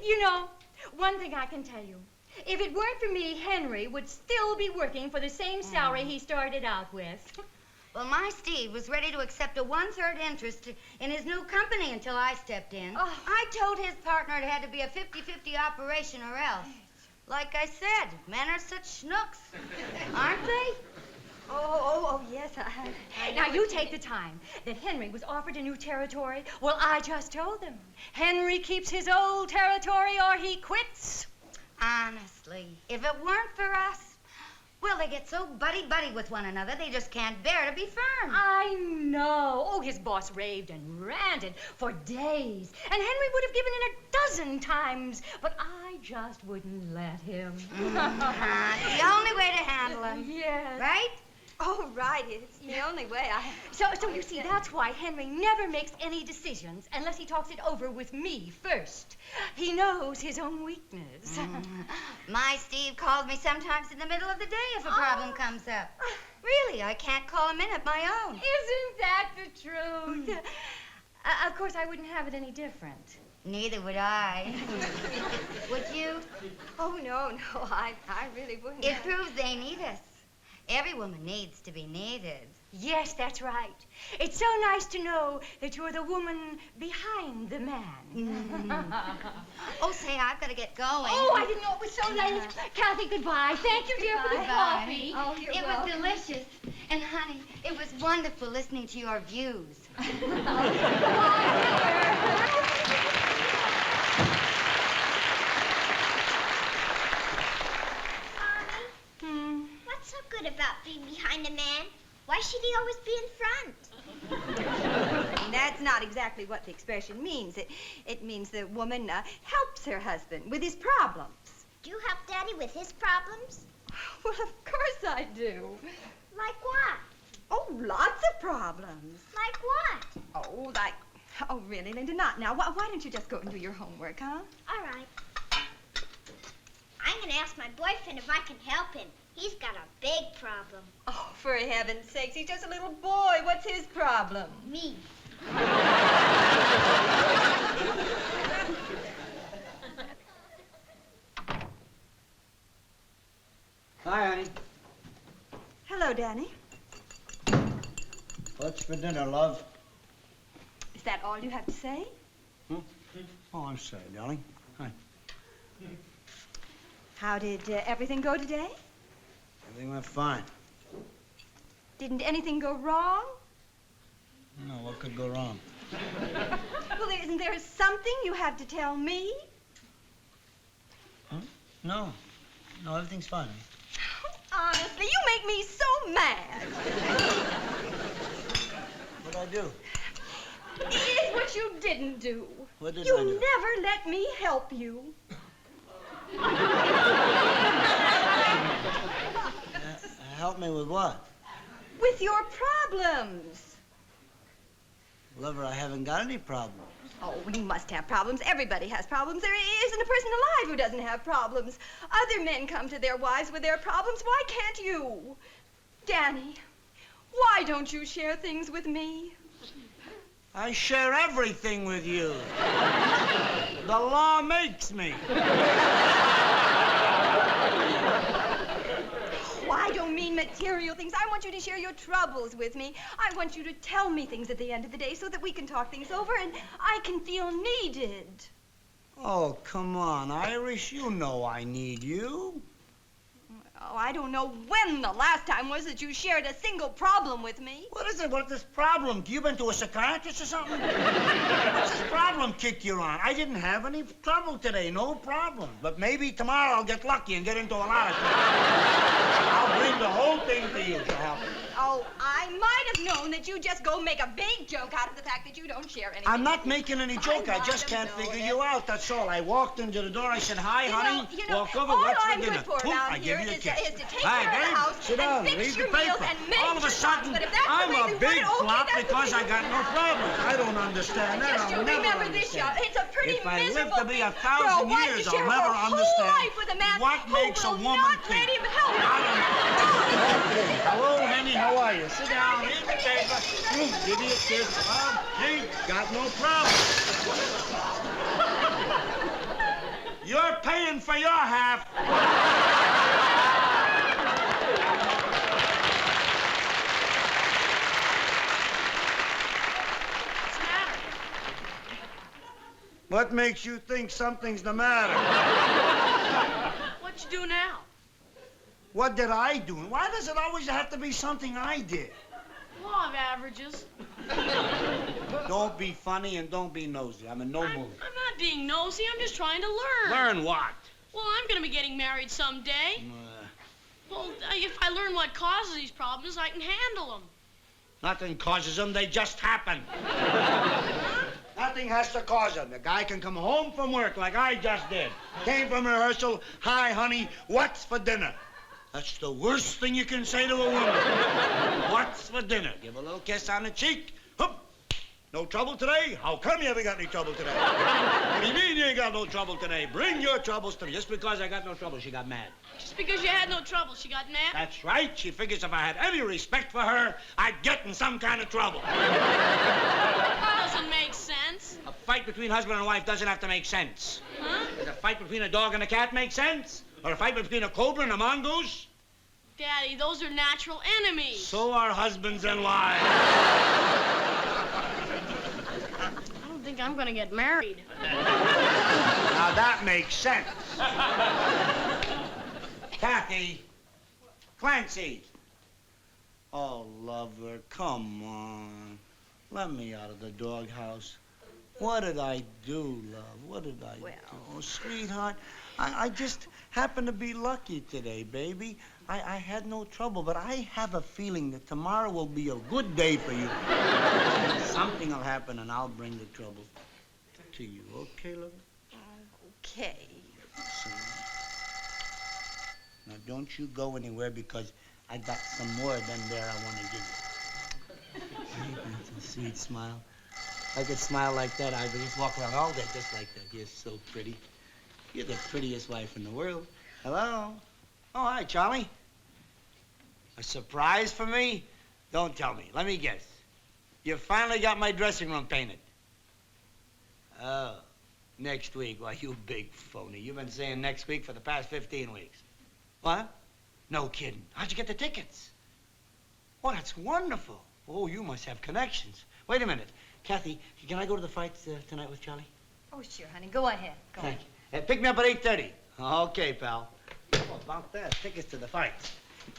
You know, one thing I can tell you. If it weren't for me, Henry would still be working for the same salary he started out with. Well, my Steve was ready to accept a 1/3 interest in his new company until I stepped in. Oh. I told his partner it had to be a 50-50 operation or else. Like I said, men are such schnooks, aren't they? Oh, yes, Now, you take the time that Henry was offered a new territory. Well, I just told him. Henry keeps his old territory or he quits. Honestly, if it weren't for us, well, they get so buddy-buddy with one another, they just can't bear to be firm. I know. Oh, his boss raved and ranted for days. And Henry would have given in a dozen times, but I just wouldn't let him. The only way to handle him. Yes. Right? Oh, right. It's the only way So you see, that's why Henry never makes any decisions unless he talks it over with me first. He knows his own weakness. My Steve calls me sometimes in the middle of the day if a problem comes up. Really, I can't call him in at my own. Isn't that the truth? Of course, I wouldn't have it any different. Neither would I. Would you? Oh, no, I really wouldn't. It proves they need us. Every woman needs to be needed. Yes, that's right. It's so nice to know that you're the woman behind the man. Oh, say, I've got to get going. Oh, I didn't know it was so late. Kathy, goodbye. Thank you, dear, for the coffee. Oh, it was delicious. And, honey, it was wonderful listening to your views. What's so good about being behind a man? Why should he always be in front? That's not exactly what the expression means. It means the woman helps her husband with his problems. Do you help Daddy with his problems? Well, of course I do. Like what? Oh, lots of problems. Like what? Oh, really, Linda? Not now. Why don't you just go and do your homework, huh? All right. I'm going to ask my boyfriend if I can help him. He's got a big problem. Oh, for heaven's sakes, he's just a little boy. What's his problem? Me. Hi, honey. Hello, Danny. What's for dinner, love? Is that all you have to say? Oh, I'm sorry, darling. Hi. How did everything go today? Everything went fine. Didn't anything go wrong? No, what could go wrong? Well, isn't there something you have to tell me? Huh? No, everything's fine. Honestly, you make me so mad. What'd I do? It's what you didn't do. What did you I do? never let me help you. Help me with what? With your problems. Lover, I haven't got any problems. Oh, you must have problems. Everybody has problems. There isn't a person alive who doesn't have problems. Other men come to their wives with their problems. Why can't you? Danny, why don't you share things with me? I share everything with you. The law makes me. Oh, I don't mean material things. I want you to share your troubles with me. I want you to tell me things at the end of the day so that we can talk things over and I can feel needed. Oh, come on, Irish. You know I need you. Oh, I don't know when the last time was that you shared a single problem with me. What is it? What's this problem? You been to a psychiatrist or something? What's this problem kick you're on? I didn't have any trouble today, no problem. But maybe tomorrow I'll get lucky and get into a lot of trouble. I'll bring the whole thing to you to help. Oh, I might have known that you just go make a big joke out of the fact that you don't share anything. I'm not making any joke. I just can't figure you out, that's all. I walked into the door, I said, hi, honey. Walk over, what's for dinner? All I'm good for Boom, around I give here you a is kiss. to take Hi, care of the babe, house sit and down, fix read your the meals paper. and make All of a sudden, but if that's the I'm way a we big want it, flop okay, because I got no problems. I don't understand that. Just you I'll never remember this, understand. it's a pretty If I live miserable to be thing 1,000 for a wife years, to I'll share never her whole understand life with a man what who makes a will woman not think. let him help I don't know. Hello, honey, how are you? Sit down, read the paper. Give me a kiss. Gee, got no problem. for your half. What's the matter? What makes you think something's the matter? What'd you do now? What did I do? Why does it always have to be something I did? Law of averages. Don't be funny and don't be nosy. I'm in no I'm mood. not being nosy. I'm just trying to learn. Learn what? Well, I'm going to be getting married someday. Well, if I learn what causes these problems, I can handle them. Nothing causes them. They just happen. Nothing has to cause them. The guy can come home from work like I just did. Came from rehearsal. Hi, honey. What's for dinner? That's the worst thing you can say to a woman. What's for dinner? Give a little kiss on the cheek. Hup. No trouble today? How come you haven't got any trouble today? What do you mean you ain't got no trouble today? Bring your troubles to me. Just because I got no trouble, she got mad. Just because you had no trouble, she got mad? That's right. She figures if I had any respect for her, I'd get in some kind of trouble. That doesn't make sense. A fight between husband and wife doesn't have to make sense. Huh? Does a fight between a dog and a cat make sense? Or a fight between a cobra and a mongoose? Daddy, those are natural enemies. So are husbands and wives. I don't think I'm going to get married. Now that makes sense. Kathy. Clancy. Oh, lover, come on. Let me out of the doghouse. What did I do, love? What did I do? Oh, sweetheart, I just happened to be lucky today, baby. I had no trouble, but I have a feeling that tomorrow will be a good day for you. Something will happen, and I'll bring the trouble to you. Okay, love? Okay. Now, don't you go anywhere because I got some more than there I want to give you. That's a sweet smile. If I could smile like that, I would just walk around all day just like that. You're so pretty. You're the prettiest wife in the world. Hello? Oh, hi, Charlie. A surprise for me? Don't tell me. Let me guess. You finally got my dressing room painted. Oh, next week. Why, you big phony. You've been saying next week for the past 15 weeks. What? No kidding. How'd you get the tickets? Oh, that's wonderful. Oh, you must have connections. Wait a minute. Kathy, can I go to the fight tonight with Charlie? Oh, sure, honey. Go ahead. Go Thank ahead. you. Pick me up at 8:30. Okay, pal. How about that? Tickets to the fights.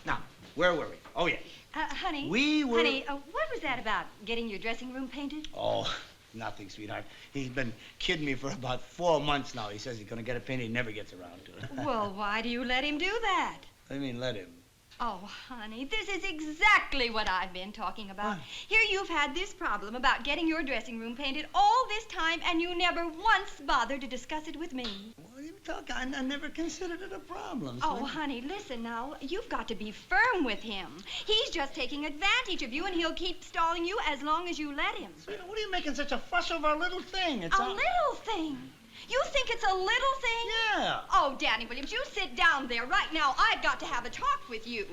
Now, where were we? Oh, yeah. Honey. We were... Honey, what was that about getting your dressing room painted? Oh, nothing, sweetheart. He's been kidding me for about 4 months now. He says he's going to get it painted. He never gets around to it. Well, why do you let him do that? What do you mean, let him? Oh, honey, this is exactly what I've been talking about. Here you've had this problem about getting your dressing room painted all this time, and you never once bothered to discuss it with me. What are you talking? I never considered it a problem. Oh, sweetheart. honey, listen now. You've got to be firm with him. He's just taking advantage of you, and he'll keep stalling you as long as you let him. Sweetheart, what are you making such a fuss over a little thing? It's A little thing? You think it's a little thing? Yeah. Oh, Danny Williams, you sit down there right now. I've got to have a talk with you.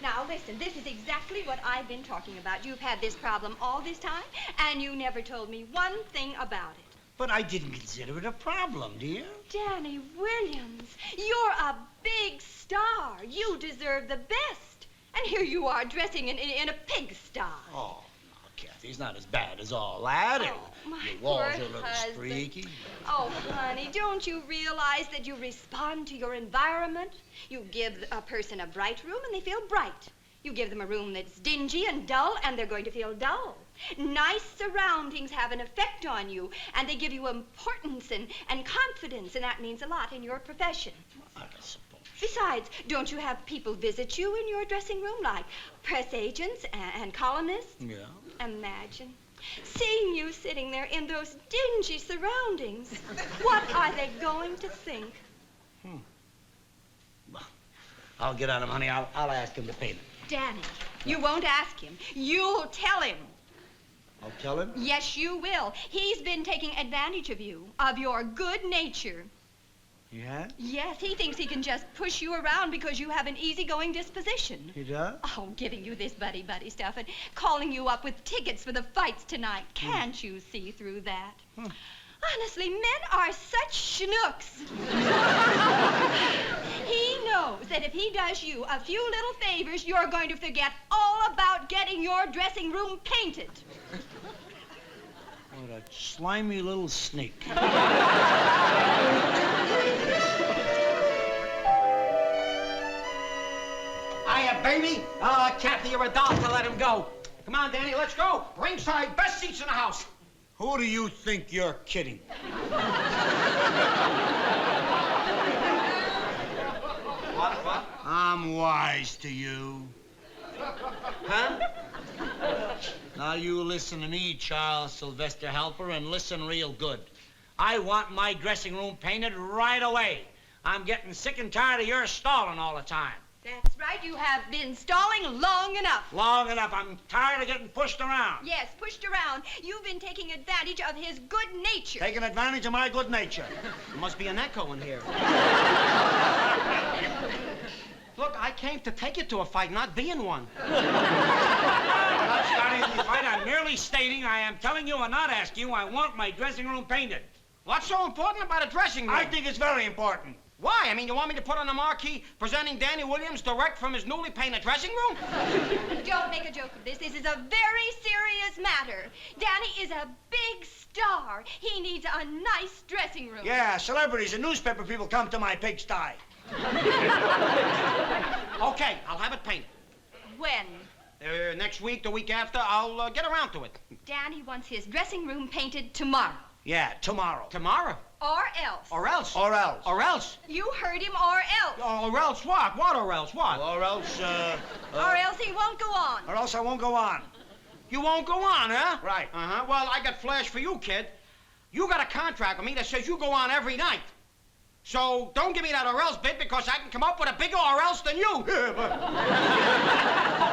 Now, listen, this is exactly what I've been talking about. You've had this problem all this time, and you never told me one thing about it. But I didn't consider it a problem, dear. Danny Williams, you're a big star. You deserve the best. And here you are dressing in a pigsty. Oh, no, Kathy, he's not as bad as all that. Oh, my Your walls poor are a little husband. streaky. Oh, honey, don't you realize that you respond to your environment? You give a person a bright room and they feel bright. You give them a room that's dingy and dull and they're going to feel dull. Nice surroundings have an effect on you and they give you importance and confidence, and that means a lot in your profession. I suppose. Besides, don't you have people visit you in your dressing room, like press agents and columnists? Yeah. Imagine seeing you sitting there in those dingy surroundings. What are they going to think? Well, I'll get on him, honey. I'll ask him to paint it. Danny, you won't ask him. You'll tell him. I'll tell him? Yes, you will. He's been taking advantage of you, of your good nature. Yeah? Yes, he thinks he can just push you around because you have an easygoing disposition. He does? Oh, giving you this buddy-buddy stuff and calling you up with tickets for the fights tonight. Can't you see through that? Honestly, men are such schnooks. He knows that if he does you a few little favors, you're going to forget all about getting your dressing room painted. What a slimy little snake. Hiya, baby. Kathy, you're a doll to let him go. Come on, Danny, let's go. Ringside, best seats in the house. Who do you think you're kidding? What? I'm wise to you. Huh? Now you listen to me, Charles Sylvester Helper, and listen real good. I want my dressing room painted right away. I'm getting sick and tired of your stalling all the time. That's right, you have been stalling long enough. Long enough. I'm tired of getting pushed around. Yes, pushed around. You've been taking advantage of his good nature. Taking advantage of my good nature. There must be an echo in here. Look, I came to take you to a fight, not be in one. I'm not starting any fight. I'm merely stating I am telling you and not asking you I want my dressing room painted. What's so important about a dressing room? I think it's very important. Why? I mean, you want me to put on a marquee presenting Danny Williams direct from his newly painted dressing room? Don't make a joke of this. This is a very serious matter. Danny is a big star. He needs a nice dressing room. Yeah, celebrities and newspaper people come to my pigsty. Okay, I'll have it painted. When? Next week, the week after, I'll get around to it. Danny wants his dressing room painted tomorrow. Yeah, tomorrow. Tomorrow? Or else. Or else? Or else. Or else? You heard him, or else. Or else what? What or else what? Or else, Or else he won't go on. Or else I won't go on. You won't go on, huh? Right. Uh-huh. Well, I got flash for you, kid. You got a contract with me that says you go on every night. So don't give me that or else bit because I can come up with a bigger or else than you.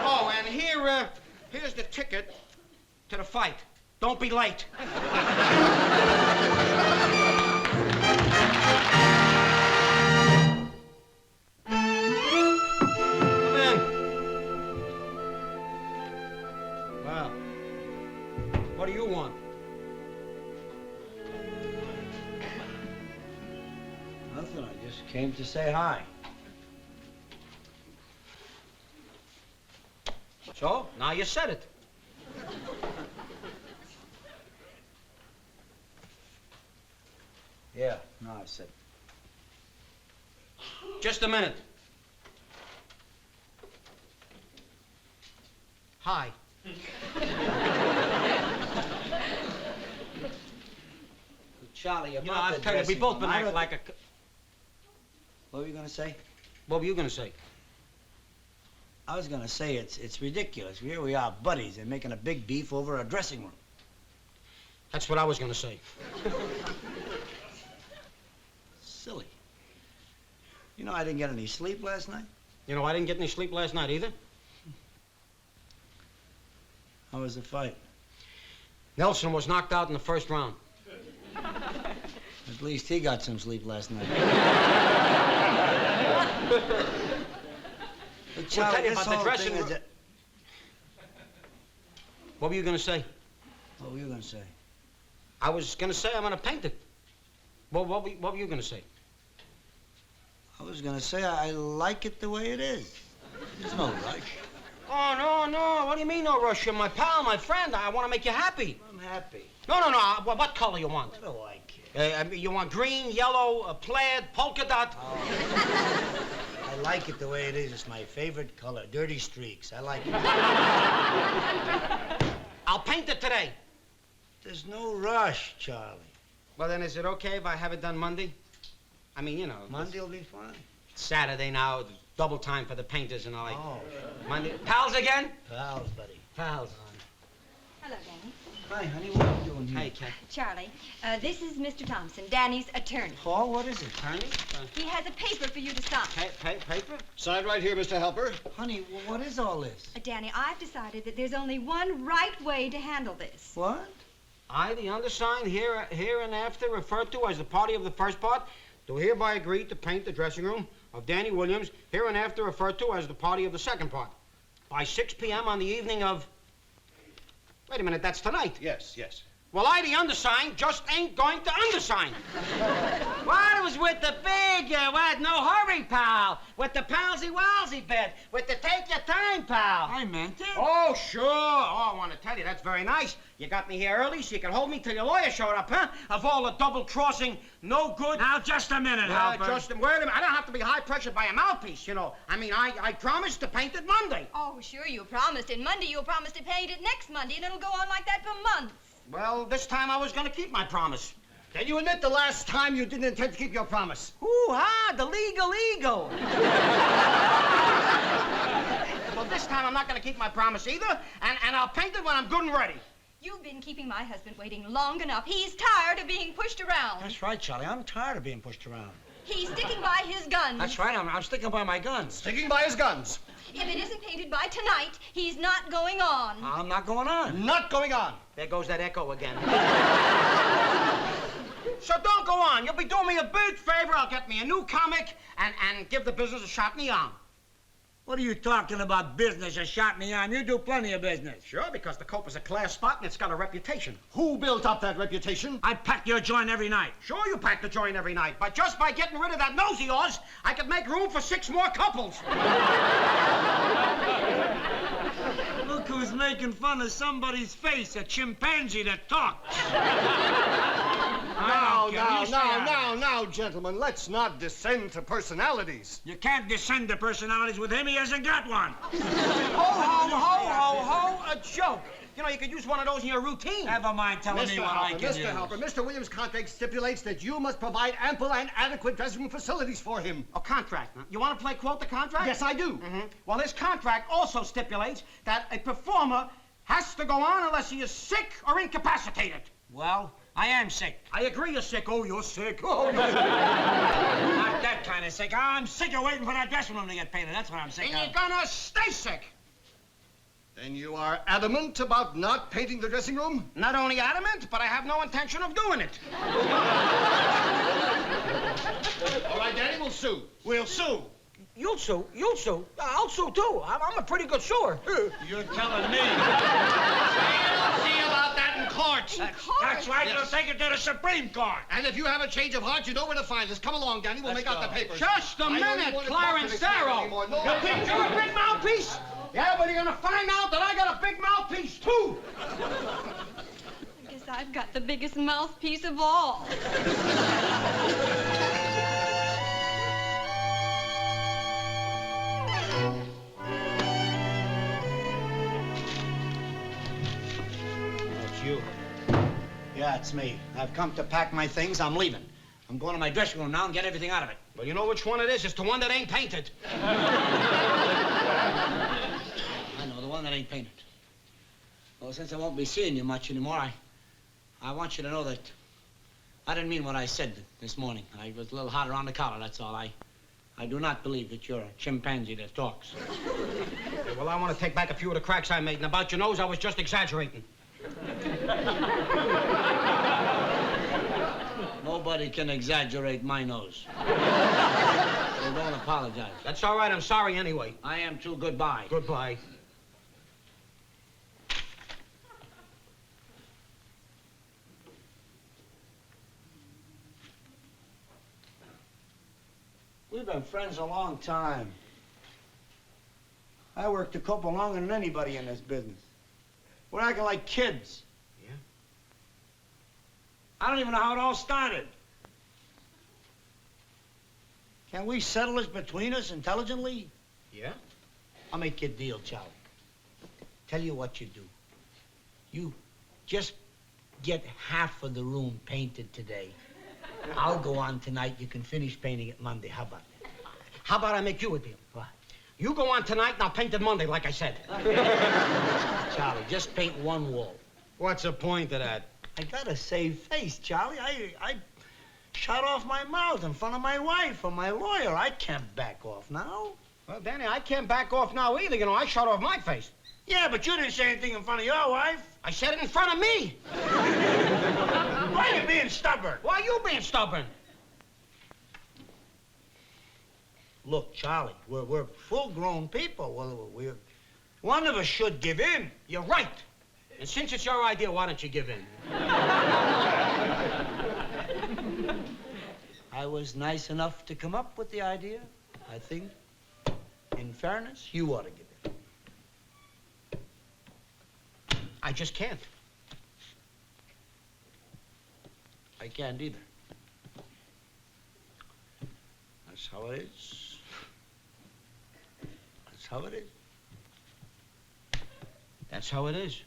Oh, and here's the ticket to the fight. Don't be late. Come in. Well, what do you want? Nothing. I just came to say hi. So, now you said it. Yeah, no, I said. Just a minute. Hi. Charlie, You know, I'll tell you, we both been acting like a... What were you gonna say? What were you gonna say? I was gonna say it's ridiculous. Here we are, buddies, and making a big beef over a dressing room. That's what I was gonna say. Silly. You know, I didn't get any sleep last night. You know, I didn't get any sleep last night either. How was the fight? Nelson was knocked out in the first round. At least he got some sleep last night. But Charlie, We'll tell you this about the whole dressing thing is room. What were you gonna say? What were you gonna say? I was gonna say I'm gonna paint it. What were you gonna say? I was gonna say I like it the way it is. There's no rush. Oh, no. What do you mean, no rush? You're my pal, my friend. I want to make you happy. I'm happy. No. What color you want? What do I care? I mean, you want green, yellow, plaid, polka dot? Oh. I like it the way it is. It's my favorite color. Dirty streaks. I like it. I'll paint it today. There's no rush, Charlie. Well, then, is it okay if I have it done Monday? I mean, you know. Monday will be fine. It's Saturday now, double time for the painters and all. Like, Oh. Monday. Pals again? Pals, buddy. Pals. Hello, Danny. Hi, honey. What are you doing here? Hey, Kat. Charlie, this is Mr. Thompson, Danny's attorney. Paul, what is it? Attorney? He has a paper for you to sign. Paper? Signed right here, Mr. Helper. Honey, what is all this? Danny, I've decided that there's only one right way to handle this. What? I, the undersigned, here and after referred to as the party of the first part, do hereby agree to paint the dressing room of Danny Williams, here and after referred to as the party of the second part, by 6 p.m. on the evening of... Wait a minute, that's tonight. Yes. Well, I, the undersigned, just ain't going to undersign. What? It was with the figure. What? No hurry, pal. With the palsy-walsy bit. With the take your time, pal. I meant it. Oh, sure. Oh, I want to tell you, that's very nice. You got me here early so you could hold me till your lawyer showed up, huh? Of all the double-crossing, no good... Now, just a minute, Halpern. Just wait a minute. I don't have to be high-pressured by a mouthpiece, you know. I mean, I promised to paint it Monday. Oh, sure, you promised. And Monday you'll promise to paint it next Monday, and it'll go on like that for months. Well, this time I was going to keep my promise. Can you admit the last time you didn't intend to keep your promise? Hoo-ha, the legal eagle. Well, this time I'm not going to keep my promise either, and I'll paint it when I'm good and ready. You've been keeping my husband waiting long enough. He's tired of being pushed around. That's right, Charlie. I'm tired of being pushed around. He's sticking by his guns. That's right. I'm sticking by my guns. Sticking by his guns. If it isn't painted by tonight, he's not going on. I'm not going on. Not going on. There goes that echo again. So don't go on. You'll be doing me a big favor. I'll get me a new comic and give the business a shot in the arm. What are you talking about, business? A shot in the arm? You do plenty of business. Sure, because the Cope is a class spot and it's got a reputation. Who built up that reputation? I pack your joint every night. Sure, you pack the joint every night, but just by getting rid of that nose of yours, I could make room for 6 more couples. Look who's making fun of somebody's face, a chimpanzee that talks. Now, gentlemen, let's not descend to personalities. You can't descend to personalities with him. He hasn't got one. Ho, a joke. You know, you could use one of those in your routine. Never mind telling me what I can use. Mr. Halpern, Mr. Williams' contract stipulates that you must provide ample and adequate dressing room facilities for him. A contract. You want to play quote the contract? Yes, I do. Mm-hmm. Well, his contract also stipulates that a performer has to go on unless he is sick or incapacitated. Well, I am sick. I agree you're sick. Oh, you're sick. Oh, Not that kind of sick. I'm sick of waiting for that dressing room to get painted. That's what I'm sick And of. you're gonna stay sick. Then you are adamant about not painting the dressing room? Not only adamant, but I have no intention of doing it. All right, Danny, we'll sue. We'll sue. You'll sue. I'll sue, too. I'm a pretty good suer. You're telling me. We'll see about that in court. That's right. Yes. We'll take it to the Supreme Court. And if you have a change of heart, you know where to find us. Come along, Danny. We'll make out the papers. Just a I don't minute, want to Clarence talk to this man Darrow. anymore. No, You think you're a big mouthpiece? Yeah, but you're gonna find out that I got a big mouthpiece, too. I guess I've got the biggest mouthpiece of all. It's you. Yeah, it's me. I've come to pack my things. I'm leaving. I'm going to my dressing room now and get everything out of it. Well, you know which one it is? It's the one that ain't painted. I know, the one that ain't painted. Well, since I won't be seeing you much anymore, I want you to know that I didn't mean what I said this morning. I was a little hot around the collar, that's all. I do not believe that you're a chimpanzee that talks. Yeah, well, I want to take back a few of the cracks I made, and about your nose, I was just exaggerating. Nobody can exaggerate my nose. So don't apologize. That's all right. I'm sorry anyway. I am too. Goodbye. Goodbye. We've been friends a long time. I worked the couple longer than anybody in this business. We're acting like kids. Yeah? I don't even know how it all started. Can we settle this between us intelligently? Yeah? I'll make you a deal, Charlie. Tell you what you do. You just get half of the room painted today. I'll go on tonight. You can finish painting it Monday. How about that? How about I make you a deal? What? You go on tonight, and I'll paint it Monday, like I said. Charlie, just paint one wall. What's the point of that? I gotta save face, Charlie. I shot off my mouth in front of my wife or my lawyer. I can't back off now. Well, Danny, I can't back off now either. You know, I shot off my face. Yeah, but you didn't say anything in front of your wife. I said it in front of me. Why are you being stubborn? Why are you being stubborn? Look, Charlie, we're full-grown people. We're one of us should give in. You're right. And since it's your idea, why don't you give in? I was nice enough to come up with the idea. I think, in fairness, you ought to give in. I just can't. I can't either. That's how it is. That's how it is. That's how it is.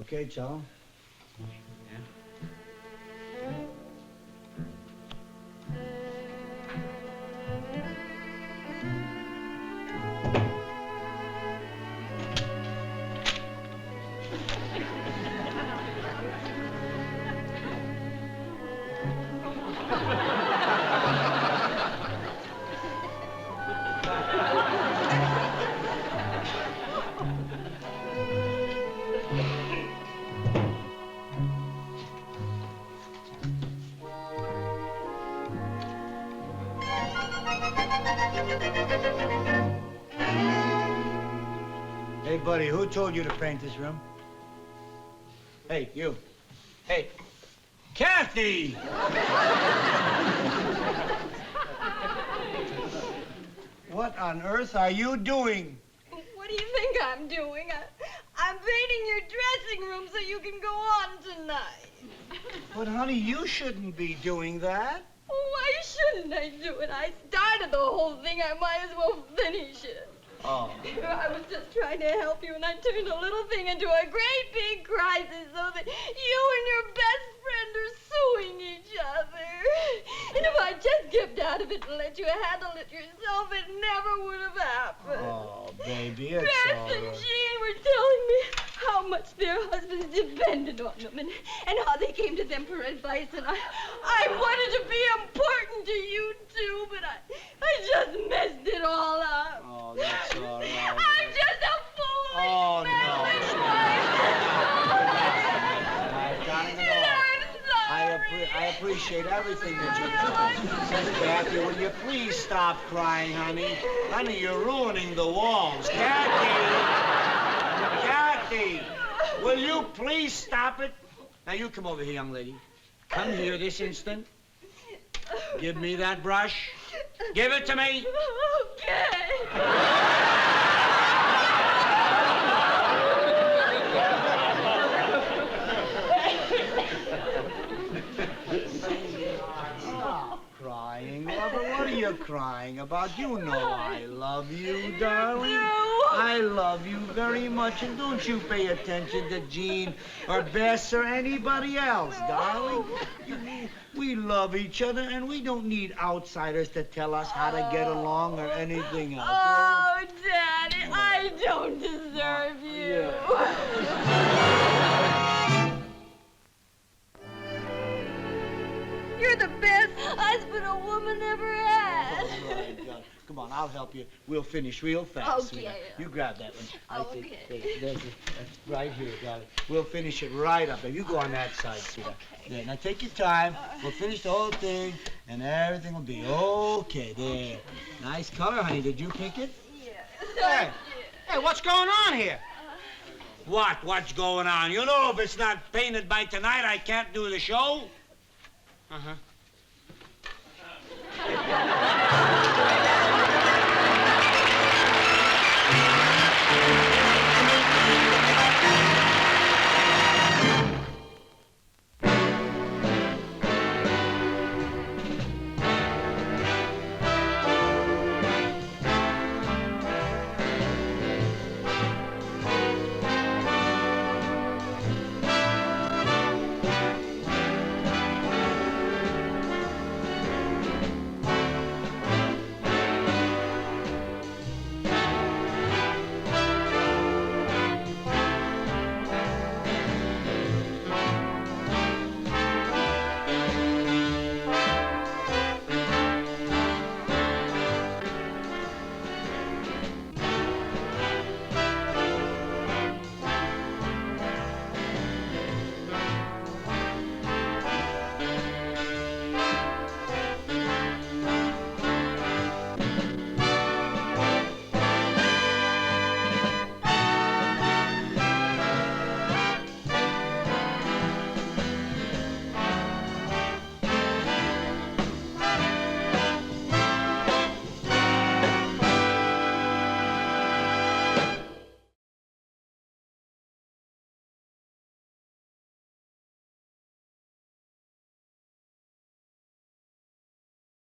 Okay, Charlie. Hey, buddy, who told you to paint this room? Hey, you. Hey, Kathy! What on earth are you doing? What do you think I'm doing? I'm painting your dressing room so you can go on tonight. But, honey, you shouldn't be doing that. Why shouldn't I do it? I started the whole thing. I might as well finish it. Oh. I was just trying to help you, and I turned a little thing into a great big crisis so that you and your best friend are suing each other. And if I just kept out of it and let you handle it yourself, it never would have happened. Oh, baby, it's Beth all and right. Jean were telling me how much their husbands depended on them and how they came to them for advice. And I wanted to be important to you, too, but I just messed it all up. Oh, that's all right. I'm just a foolish Oh, no. selfish wife. Darling, And I'm sorry. I appreciate everything that you do. Kathy, will you please stop crying, honey? Honey, you're ruining the walls. Kathy, will you please stop it? Now, you come over here, young lady. Come here this instant. Give me that brush. Give it to me. Okay. Stop crying, lover. What are you crying about? You know I love you, darling. I love you very much, and don't you pay attention to Jean or Bess or anybody else, darling. We love each other, and we don't need outsiders to tell us how to get along or anything else. Oh, Daddy, I don't deserve you. You're the best husband a woman ever had. All right, darling. Come on, I'll help you. We'll finish real fast, Okay. sweetheart. You grab that one. Okay. That's right here, darling. We'll finish it right up there. You go on that side, sweetheart. There. Now take your time. We'll finish the whole thing, and everything will be okay. There. Nice color, honey. Did you pick it? Hey, what's going on here? What's going on? You know, if it's not painted by tonight, I can't do the show. Uh-huh.